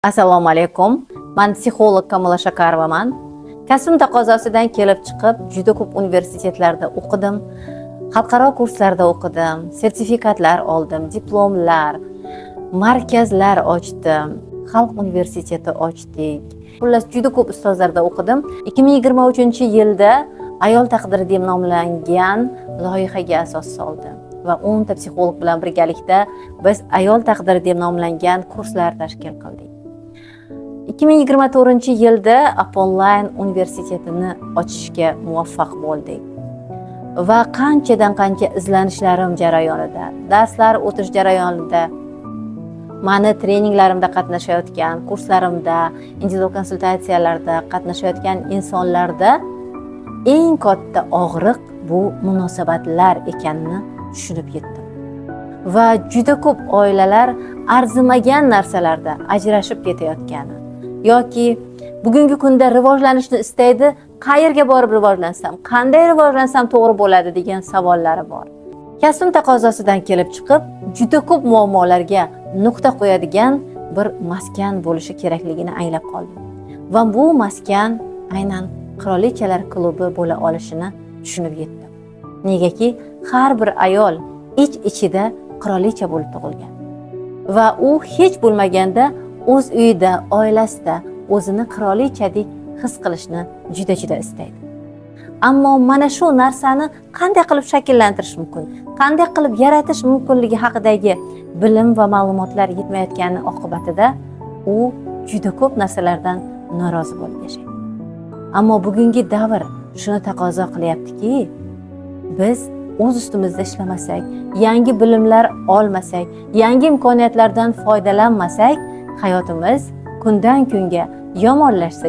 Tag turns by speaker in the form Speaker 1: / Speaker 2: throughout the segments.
Speaker 1: Assalomu alaykum. Men psixolog Kamila Shakarovaman. Kasb taqozosidan kelib chiqib, juda ko'p universitetlarda o'qidim. Xalqaro kurslarda o'qidim, sertifikatlar oldim, diplomlar, markazlar ochdim, Xalq universiteti ochdik. Xullas juda ko'p ustozlarda o'qidim. 2023-yilda ayol taqdiri deb nomlangan loyihaga asos soldim va 10 ta psixolog bilan birgalikda biz ayol taqdiri deb nomlangan kurslar tashkil qildik. 2024-yilda Online universitetini ochishga muvaffaq bo'ldik. Va qanchadan qancha izlanishlarim jarayonida, darslar o'tish jarayonida, meni treninglarimda qatnashayotgan, kurslarimda, individual konsultatsiyalarda qatnashayotgan insonlarda eng katta og'riq bu munosabatlar ekanini tushunib yetdim. Va juda ko'p oilalar arzimagan narsalarda ajrashib ketayotgani yoki bugungi kunda rivojlanishni istaydi, qayerga borib rivojlansam, qanday rivojlansam to'g'ri bo'ladi degan savollari bor. Kasb taqozosidan kelib chiqib, juda ko'p muammolarga nuqta qo'yadigan bir maskan bo'lishi kerakligini anglab qoldim. Va bu maskan aynan qirolichalar klubi bo'la olishini tushunib yetdim. Negaki har bir ayol ichida qirolicha bo'lib tug'ilgan. Va u hech bo'lmaganda o'z uyida, oilasida o'zini qirolichadek his qilishni juda istaydi. Ammo mana shu narsani qanday qilib shakllantirish mumkin, qanday qilib yaratish mumkinligi haqidagi bilim va ma'lumotlar yetmayotgani oqibatida u juda ko'p narsalardan norozi bo'lib yashaydi. Ammo bugungi davr shuni taqozo qilyaptiki, biz o'z ustimizda ishlamasak, yangi bilimlar olmasak, yangi imkoniyatlardan foydalanmasak, hayotimiz kundan kunga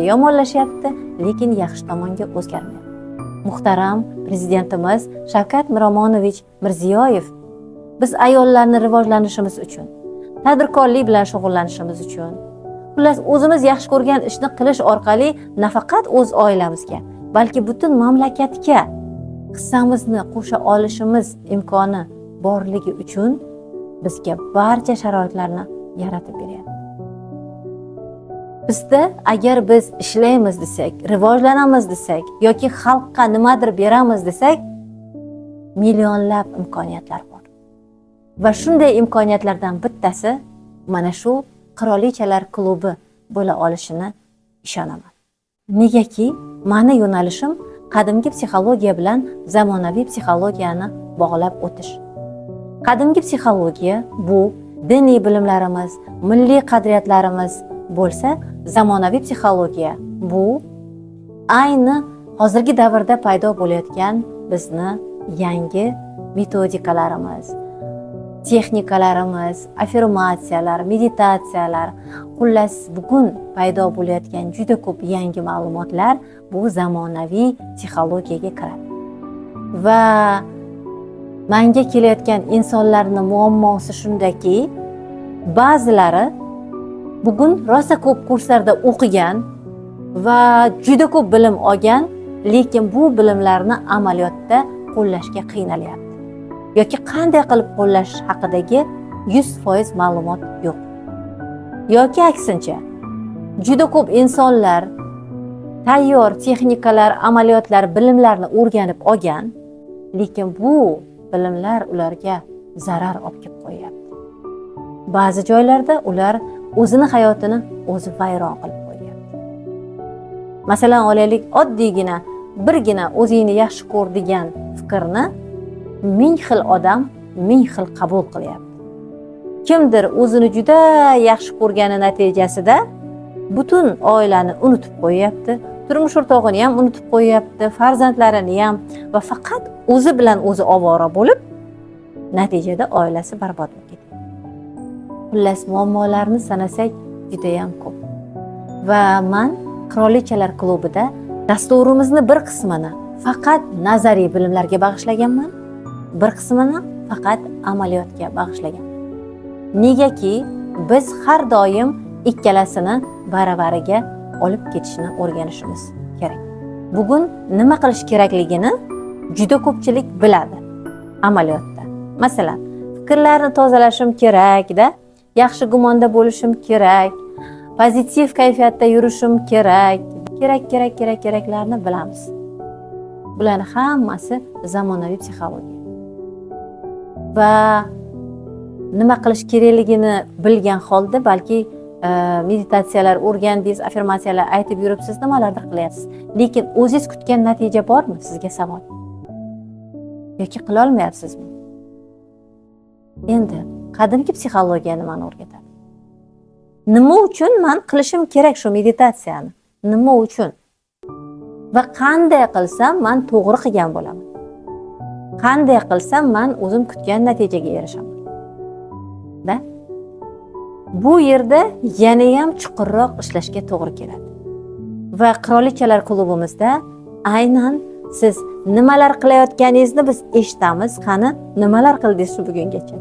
Speaker 1: yomonlashyapti, lekin yaxshi tomonga o'zgarmayapti. Muhtaram prezidentimiz Shavkat Miromonovich Mirziyoyev biz ayollarni rivojlanishimiz uchun, tadbirkorlik bilan shug'ullanishimiz uchun, xullas o'zimiz yaxshi ko'rgan ishni qilish orqali nafaqat o'z oilamizga, balki butun mamlakatga hissamizni qo'sha olishimiz imkoni borligi uchun bizga barcha sharoitlarni yaratib beryapti. Bizda agar biz ishlaymiz desak, rivojlanamiz desak yoki xalqqa nimadir beramiz desak, millionlab imkoniyatlar bor. Va shunday imkoniyatlardan bittasi mana shu qirolichalar klubi bo'la olishini ishonaman. Negaki meni yo'nalishim qadimgi psixologiya bilan zamonaviy psixologiyani bog'lab o'tish. Qadimgi psixologiya bu diniy bilimlarimiz, milliy qadriyatlarimiz bo'lsa, zamonaviy psixologiya bu ayni hozirgi davrda paydo bo'layotgan bizni yangi metodikalarimiz, texnikalarimiz, affirmatsiyalar, meditatsiyalar, xullas bugun paydo bo'layotgan juda ko'p yangi ma'lumotlar bu zamonaviy psixologiyaga kiradi. Va menga kelayotgan insonlarning muammosi shundaki, ba'zilari bugun rosa ko'p kurslarda o'qigan va juda ko'p bilim olgan, lekin bu bilimlarni amaliyotda qo'llashga qiynalyapti. Yoki qanday qilib qo'llash haqidagi 100% ma'lumot yo'q. Yoki aksincha, juda ko'p insonlar tayyor texnikalar, amaliyotlar, bilimlarni o'rganib olgan, lekin bu bilimlar ularga zarar olib kelib qo'yapti. Ba'zi joylarda ular o'zini hayotini o'zi vayron qilib qo'yapti. Masalan, olaylik, oddiygina birgina o'zingni yaxshi ko'r degan fikrni 1000 xil odam 1000 xil qabul qilyapti. Kimdir o'zini juda yaxshi ko'rgani natijasida butun oilani unutib qo'yapti, turmush o'rtog'ini ham unutib qo'yapti, farzandlarini ham va faqat o'zi bilan o'zi ovora bo'lib, natijada oilasi barbod bo'lib ketadi. Xullas muammolarni sanasak juda ham ko'p. Va men qirolichalar klubida dasturimizni bir qismini faqat nazariy bilimlarga bag'ishlaganman, bir qismini faqat amaliyotga bag'ishlaganman. Negaki biz har doim ikkalasini baravariga olib ketishni o'rganishimiz kerak. Bugun nima qilish kerakligini juda ko'pchilik biladi amaliyotda. Masalan, fikrlarni tozalashim kerak-da, yaxshi gumonda bo'lishim kerak, pozitiv kayfiyatda yurishim kerak. Keraklarni bilamiz. Bularning hammasi zamonaviy psixologiya. Va nima qilish kerakligini bilgan holda balki meditatsiyalar o'rgandingiz, affirmatsiyalar aytib yuribsiz, nimalardir qilyapsiz. Lekin o'zingiz kutgan natija bormi? Sizga savol. Yoki qila olmayapsizmi? Endi qadimgi psixologiya nimani o'rgatadi? Nima uchun men qilishim kerak shu meditatsiyani? Nima uchun? Va qanday qilsam men to'g'ri qilgan bo'laman? Qanday qilsam men o'zim kutgan natijaga erishaman? Da? Bu yerda yana ham chuqurroq ishlashga to'g'ri keladi. Va qirolichalar klubimizda aynan siz nimalar qilayotganingizni biz eshitamiz. Qani, nimalar qildingiz shu bugungacha?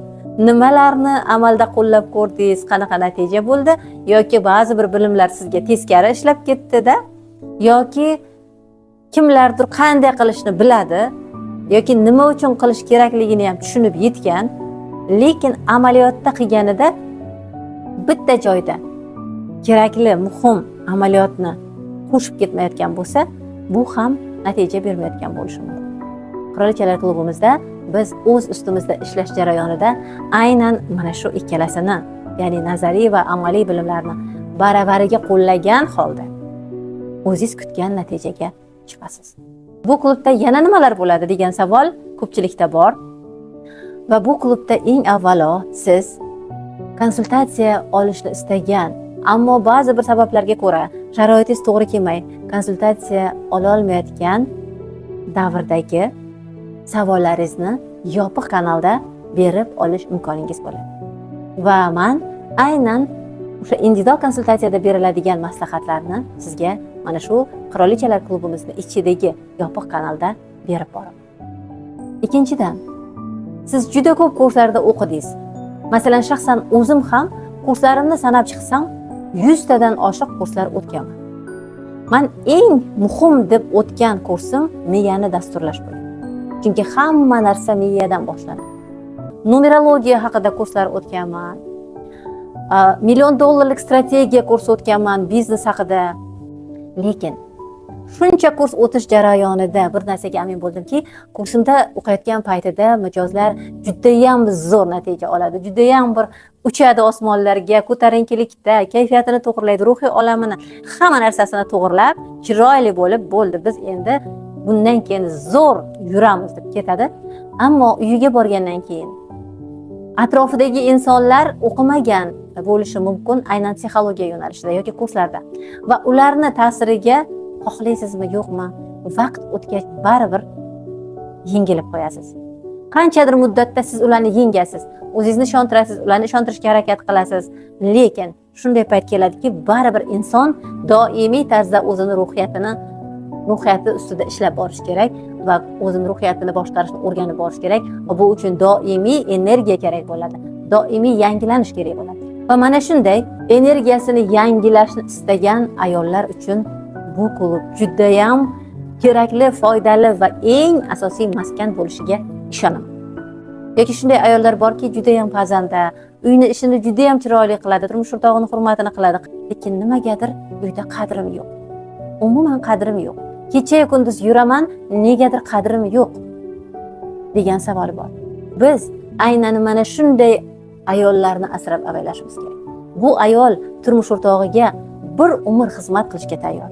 Speaker 1: Nimalarni amalda qo'llab ko'rdingiz? Qanaqa natija bo'ldi? Yoki ba'zi bir bilimlar sizga teskari ishlab ketdi-da? Yoki kimlardir qanday qilishni biladi, yoki nima uchun qilish kerakligini ham tushunib yetgan, lekin amaliyotda qilganida bitta joyda kerakli muhim amaliyotni qo'shib ketmayotgan bo'lsa, bu ham natija bermayotgan bo'lishi mumkin. Qirolichalar klubimizda biz o'z ustimizda ishlash jarayonida aynan mana shu ikkalasini, ya'ni nazariy va amaliy bilimlarni baravariga qo'llagan holda o'zingiz kutgan natijaga chiqasiz. Bu klubda yana nimalar bo'ladi degan savol ko'pchilikda bor. Va bu klubda eng avvalo siz konsultatsiya olishni istagan, ammo ba'zi bir sabablarga ko'ra sharoitingiz to'g'ri kelmay konsultatsiya ola olmayotgan davrdagi savollaringizni yopiq kanalda berib olish imkoningiz bo'ladi. Va men aynan o'sha individual konsultatsiyada beriladigan maslahatlarni sizga mana shu qirolichalar klubimizning ichidagi yopiq kanalda berib boraman. Ikkinchidan, siz juda ko'p kurslarda o'qidingiz. Masalan, shaxsan o'zim ham kurslarimni sanab chiqsam 100 tadan oshiq kurslar o'tganman. Men eng muhim deb o'tgan kursim miyani dasturlash bo'lgan. Chunki hamma narsa miyadan boshlanadi. Numerologiya haqida kurslar o'tganman. $1 million strategiya kursi o'tganman biznes haqida. Lekin shuncha kurs o'tish jarayonida bir narsaga amin bo'ldimki, kursimda o'qiyotgan paytida mijozlar juda ham zo'r natija oladi. Juda ham bir uchadi osmonlarga, ko'tarinkilikda, kayfiyatini to'g'rilaydi, ruhiy olamini, hamma narsasini to'g'rilab, chiroyli bo'lib bo'ldi. Biz endi bundan keyin zo'r yuramiz deb ketadi. Ammo uyiga borgandan keyin atrofidagi insonlar o'qimagan bo'lishi mumkin, aynan psixologiya yo'nalishida yoki kurslarda. Va ularni ta'siriga xohlaysizmi, yo'qmi, vaqt o'tgach baribir yengilib qo'yasiz. Qanchadir muddatda siz ularni yengasiz, o'zingizni ishontirasiz, ularni ishontirishga harakat qilasiz, lekin shunday payt keladiki, baribir inson doimiy tarzda o'zini ruhiyati ustida ishlab borish kerak va o'zini ruhiyatini boshqarishni o'rganib borish kerak. Va bu uchun doimiy energiya kerak bo'ladi. Doimiy yangilanish kerak bo'ladi. Va mana shunday energiyasini yangilashni istagan ayollar uchun bu klub juda ham kerakli, foydali va eng asosiy maskan bo'lishiga ishonaman. Yoki shunday ayollar borki, juda ham pazanda, uyni ishini juda ham chiroyli qiladi, turmush o'rtog'ining hurmatini qiladi, lekin nimagadir uyda qadrim yo'q. Umuman qadrim yo'q. Kecha kunduz yuraman, negadir qadrim yo'q degan savol bor. Biz aynan mana shunday ayollarni asrab avaylashimiz kerak. Bu ayol turmush o'rtog'iga bir umr xizmat qilishga tayyor.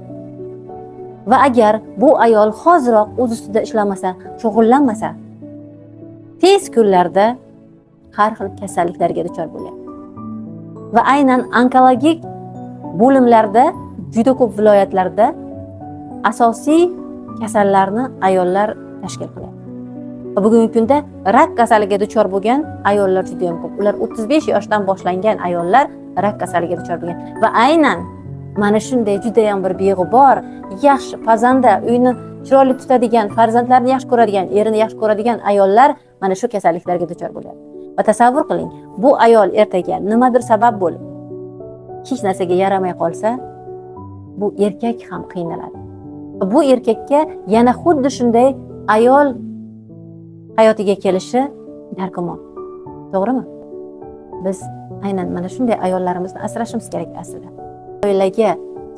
Speaker 1: Va agar bu ayol hoziroq o'z ustida ishlamasa, shug'ullanmasa, tez kunlarda har xil kasalliklarga duchor bo'ladi. Va aynan onkologik bo'limlarda juda ko'p viloyatlarda asosiy kasallarni ayollar tashkil qiladi. Va bugungi kunda rak kasaliga duchor bo'lgan ayollar juda ham ko'p. Ular 35 yoshdan boshlangan ayollar rak kasaliga duchor bo'lgan. Va aynan mana shunday juda ham bir beg'ubor, yaxshi, pazanda, uyni chiroyli tutadigan, farzandlarini yaxshi ko'radigan, erini yaxshi ko'radigan ayollar mana shu kasalliklarga duchor bo'ladi. Va tasavvur qiling, bu ayol ertaga nimadir sabab bo'lib hech narsaga yaramay qolsa, bu erkak ham qiynaladi. Bu erkakka yana xuddi shunday ayol hayotiga kelishi dargumon. To'g'rimi? Biz aynan mana shunday ayollarimizni asrashimiz kerak aslida. oilaga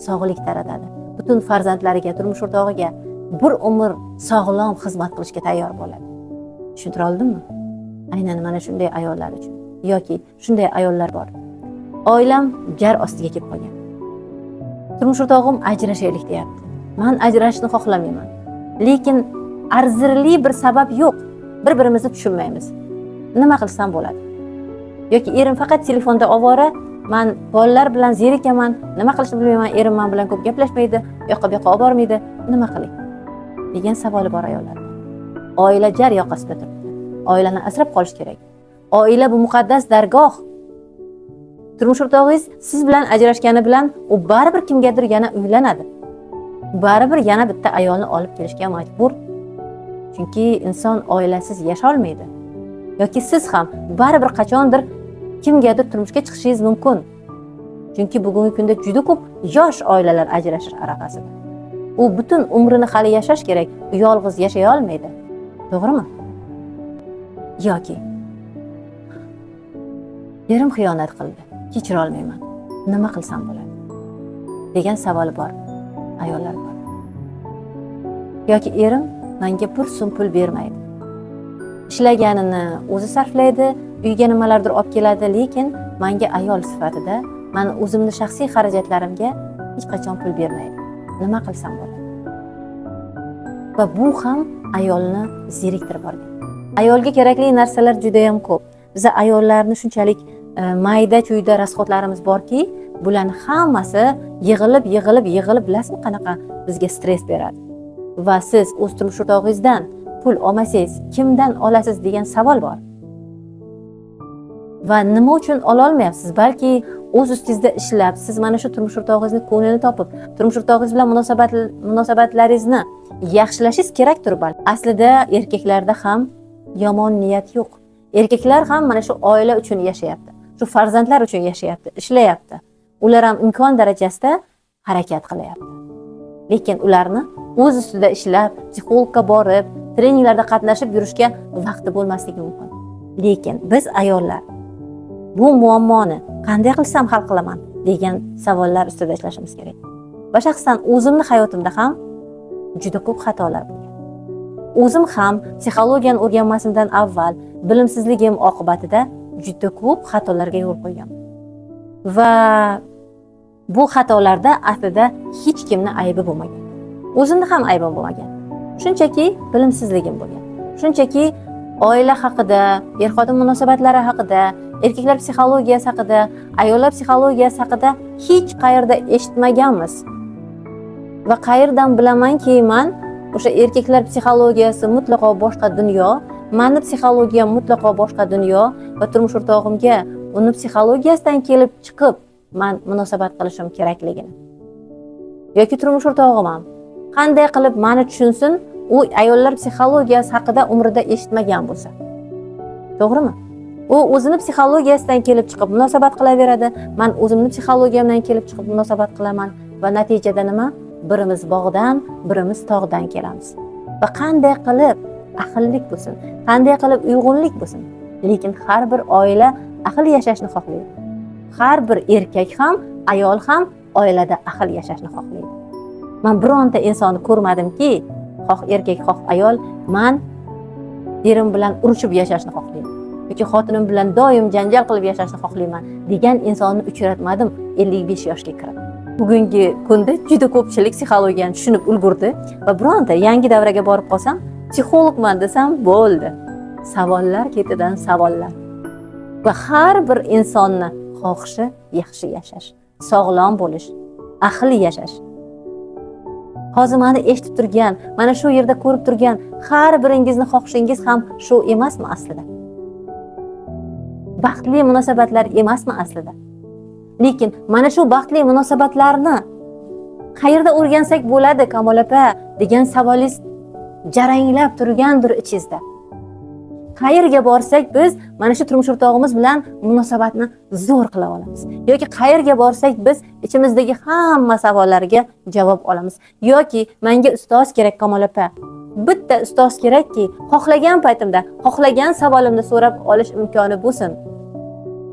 Speaker 1: sog'lik taratadi. Butun farzandlariga, turmush o'rtog'iga bir umr sog'lom xizmat qilishga tayyor bo'ladi. Tushuntira oldimmi? Aynan mana shunday ayollar uchun yoki shunday ayollar bor. Oilam jar ostiga kelib qolgan. Turmush o'rtog'im ajrashaylik deyapti. Men ajrashishni xohlamayman. Lekin arzirli bir sabab yo'q. Bir-birimizni tushunmaymiz. Nima qilsam bo'ladi? Yoki erim faqat telefonda ovora, men bolalar bilan zerikaman, nima qilishni bilmayman, erim men bilan ko'p gaplashmaydi, yoqqa bu yoqqa olib bormaydi, nima qilay? degan savoli bor ayollarda. Oila jar yoqasida turibdi. Oilani asrab qolish kerak. Oila bu muqaddas dargoh. Turmush o'rtog'ingiz siz bilan ajrashgani bilan u baribir kimgadir yana uylanadi. Baribir yana bitta ayolni olib kelishga majbur. Chunki inson oilasiz yasha olmaydi. Yoki siz ham baribir qachondir kimgadir turmushga chiqishingiz mumkin. Chunki bugungi kunda juda ko'p yosh oilalar ajrashish arafasida. U butun umrini hali yashash kerak, u yolg'iz yashay olmaydi. To'g'rimi? Yoki erim xiyonat qildi, kechira olmayman. Nima qilsam bo'ladi? degan savol bor. Ayollar bor. Yoki erim menga bir so'm pul bermaydi. Ishlaganini o'zi sarflaydi, uyga nimalardir olib keladi, lekin menga ayol sifatida men o'zimning shaxsiy xarajatlarimga hech qachon pul bermaydi. Nima qilsam bo'ladi? Va bu ham ayolni zeriktirib borgan. Ayolga kerakli narsalar juda ham ko'p. Biz ayollarni shunchalik mayda-chuyda rasxotlarimiz borki, bularning hammasi yig'ilib, bilasizmi qanaqa bizga stress beradi. Va siz o'z turmush o'rtog'ingizdan pul olmasangiz, kimdan olasiz degan savol bor. Va nima uchun ola olmayapsiz? Balki o'z ustingizda ishlab, siz mana shu turmush o'rtog'ingizni ko'nglini topib, turmush o'rtog'ingiz bilan munosabatlaringizni yaxshilashingiz kerakdir balki. Aslida erkaklarda ham yomon niyat yo'q. Erkaklar ham mana shu oila uchun yashayapti. Shu farzandlar uchun yashayapti, ishlayapti. Ular ham imkon darajasida harakat qilyapti. Lekin ularni o'z ustida ishlab, psixologga borib, treninglarda qatnashib yurishga vaqti bo'lmasligi mumkin. Lekin biz ayollar bu muammoni qanday qilsam hal qilaman degan savollar ustida ishlashimiz kerak. Va shaxsan o'zimning hayotimda ham juda ko'p xatolar bo'lgan. O'zim ham psixologiyani o'rganmasimdan avval bilimsizligim oqibatida juda ko'p xatolarga yo'l qo'ygan. Va bu xatolarda aslida hech kimning aybi bo'lmagan. O'zimni ham aybim bo'lmagan. Shunchaki bilimsizligim bo'lgan. Shunchaki oila haqida, er-xotin munosabatlari haqida, erkaklar psixologiyasi haqida, ayollar psixologiyasi haqida hech qayerda eshitmaganmiz. Va qayerdan bilamanki, men o'sha erkaklar psixologiyasi mutlaqo boshqa dunyo, meni psixologiyam mutlaqo boshqa dunyo va turmush o'rtog'imga uni psixologiyasidan kelib chiqib men munosabat qilishim kerakligini. Yoki turmush o'rtog'im ham qanday qilib meni tushunsin, u ayollar psixologiyasi haqida umrida eshitmagan bo'lsa. To'g'rimi? U o'zini psixologiyasidan kelib chiqib munosabat qilaveradi, men o'zimning psixologiyamdan kelib chiqib munosabat qilaman va natijada nima? Birimiz bog'dan, birimiz tog'dan kelamiz. Va qanday qilib aqllik bo'lsin, qanday qilib uyg'unlik bo'lsin. Lekin har bir oila aql yashashni xohlaydi. Har bir erkak ham, ayol ham oilada aql yashashni xohlaydi. Men bironta insonni ko'rmadimki, xoh erkak, xoh ayol, men erim bilan urushib yashashni xohlayman yoki xotinim bilan doim janjal qilib yashashni xohlayman degan insonni uchratmadim 55 yoshga kirib. Bugungi kunda juda ko'pchilik psixologiyani tushunib ulgurdi va bironta yangi davraga borib qolsam, psixologman desam bo'ldi. Savollar ketidan savollar. Va har bir insonni xohishi yaxshi yashash, sog'lom bo'lish, aqlli yashash. Hozir meni eshitib turgan, mana shu yerda ko'rib turgan har biringizni xohishingiz ham shu emasmi aslida? Baxtli munosabatlar emasmi aslida? Lekin mana shu baxtli munosabatlarni qayerda o'rgansak bo'ladi, Kamol opa degan savolingiz jaranglab turgandir ichingizda. Qayerga borsak biz mana shu turmush o'rtog'imiz bilan munosabatni zo'r qila olamiz. Yoki qayerga borsak biz ichimizdagi hamma savollarga javob olamiz. Yoki menga ustoz kerak, Kamol opa. Bitta ustoz kerakki, xohlagan paytimda, xohlagan savolimni so'rab olish imkoni bo'lsin.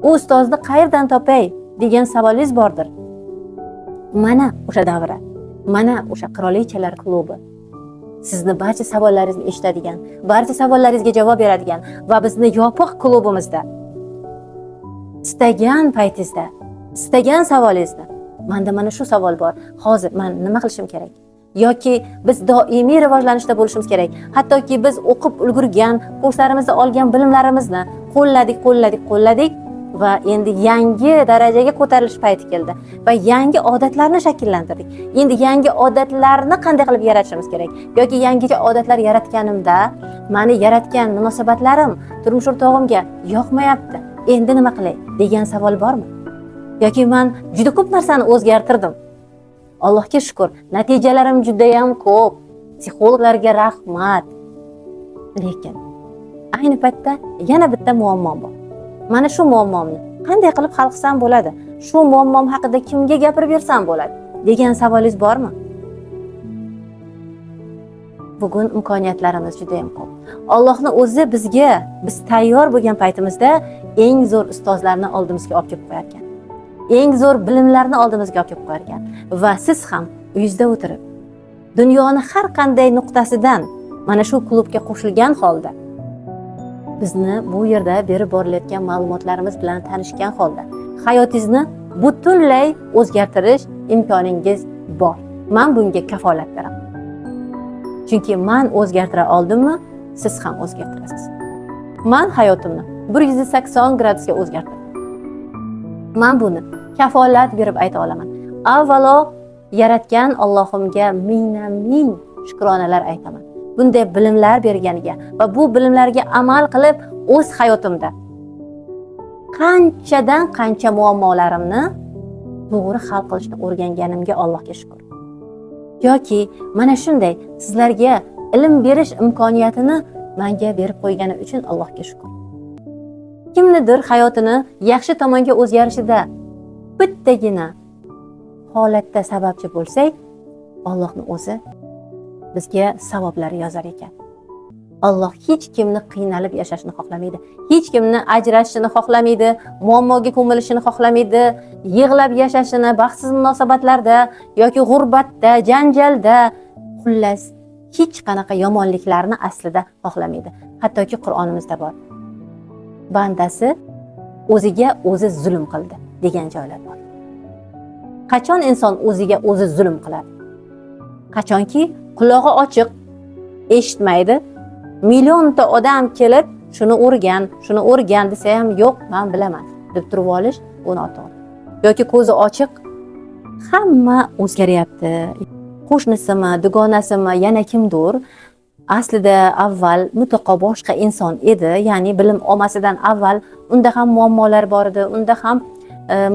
Speaker 1: U ustozni qayerdan topay degan savolingiz bordir. mana o'sha davra, mana o'sha qirolichalar klubi sizni barcha savollaringizni eshitadigan, barcha savollaringizga javob beradigan va bizni yopiq klubimizda istagan paytingizda, istagan savolingizda menda mana shu savol bor, hozir men nima qilishim kerak? Yoki biz doimiy rivojlanishda bo'lishimiz kerak. Hattoki biz o'qib ulgurgan, kurslarimizda olgan bilimlarimizni qo'lladik va endi yangi darajaga ko'tarilish payti keldi va yangi odatlarni shakllantirdik. Endi yangi odatlarni qanday qilib yaratishimiz kerak? Yoki yangicha odatlar yaratganimda meni yaratgan munosabatlarim turmush o'rtog'imga yoqmayapti. Endi nima qilay degan savol bormi? Yoki men juda ko'p narsani o'zgartirdim. Allohga shukr, natijalarim juda ham ko'p. Psixologlarga rahmat. Lekin ayni paytda yana bitta muammom bor. Mana shu muammomni qanday qilib hal qilsam bo'ladi? Shu muammom haqida kimga gapirib bersam bo'ladi degan savolingiz bormi? Bugun imkoniyatlarimiz juda ham ko'p. Allohning o'zi bizga biz tayyor bo'lgan paytimizda eng zo'r ustozlarni oldimizga olib kelib qo'yarkan. Eng zo'r bilimlarni oldimizga olib kelib qo'yarkan va siz ham uyingizda o'tirib dunyoni har qanday nuqtasidan mana shu klubga qo'shilgan holda bizni bu yerda berib borilayotgan ma'lumotlarimiz bilan tanishgan holda hayotingizni butunlay o'zgartirish imkoningiz bor. Men bunga kafolat beraman. Chunki men o'zgartira oldimmi, siz ham o'zgartirasiz. Men hayotimni 180 gradusga o'zgartirdim. Men buni kafolat berib ayta olaman. Avvalo yaratgan Allohimga ming shukronalar aytaman. Bunday bilimlar berganiga va bu bilimlarga amal qilib o'z hayotimda qanchadan qancha muammolarimni to'g'ri hal qilishni o'rganganimga Allohga shukr. Yoki mana shunday sizlarga ilm berish imkoniyatini menga berib qo'ygani uchun Allohga shukr. Kimnidir hayotini yaxshi tomonga o'zgarishida bittagina holatda sababchi bo'lsak, Allohning o'zi bizga savoblar yozar ekan. Alloh hech kimni qiynalib yashashni xohlamaydi. Hech kimni ajrashishini xohlamaydi, muammoga ko'milishini xohlamaydi, yig'lab yashashini baxtsiz munosabatlarda yoki g'urbatda, janjalda, xullas hech qanaqa yomonliklarni aslida xohlamaydi. Hattoki Qur'onimizda bor. Bandasi o'ziga o'zi zulm qildi degan joylar bor. Qachon inson o'ziga o'zi zulm qiladi? Qachonki qulog'i ochiq, eshitmaydi, millionta odam kelib shuni o'rgan desa ham yo'q, men bilaman deb turib olish bu noto'g'ri. Yoki ko'zi ochiq, hamma o'zgaryapti. Qo'shnisimi, dugonasimi, yana kimdir aslida avval mutlaqo boshqa inson edi, ya'ni bilim olmasidan avval unda ham muammolar bor edi, unda ham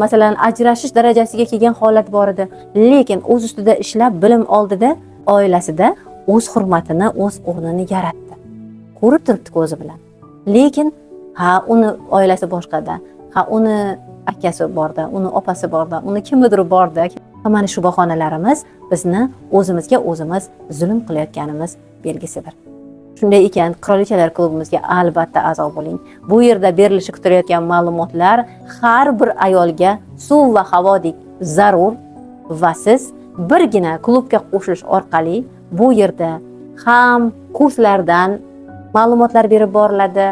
Speaker 1: masalan ajrashish darajasiga kelgan holat bor edi, lekin o'z ustida ishlab bilim oldida oilasida o'z hurmatini, o'z o'rnini yaratdi. Ko'rib turibdi ko'zi bilan. Lekin uni oilasi boshqada, uni akasi borda, uni opasi borda, uni kimdir borda. Mana shu bahonalarimiz bizni o'zimizga o'zimiz zulm qilayotganimiz belgisidir. Shunday ekan, qirolichalar klubimizga albatta a'zo bo'ling. Bu yerda berilishi kutilayotgan ma'lumotlar har bir ayolga suv va havodek zarur va siz birgina klubga qo'shilish orqali bu yerda ham kurslardan ma'lumotlar berib boriladi,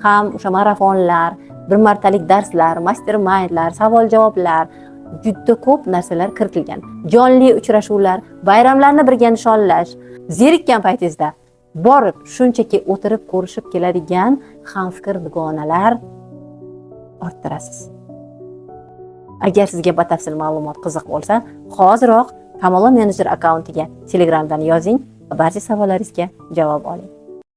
Speaker 1: ham o'sha marafonlar, bir martalik darslar, mastermindlar, savol-javoblar, juda ko'p narsalar kiritilgan. Jonli uchrashuvlar, bayramlarni birga nishonlash, zerikkan paytingizda borib shunchaki o'tirib ko'rishib keladigan hamfikr dugonalar orttirasiz. Agar sizga batafsil ma'lumot qiziq bo'lsa, hoziroq Kamolon menejer akkauntiga Telegramdan yozing va barcha savollaringizga javob oling.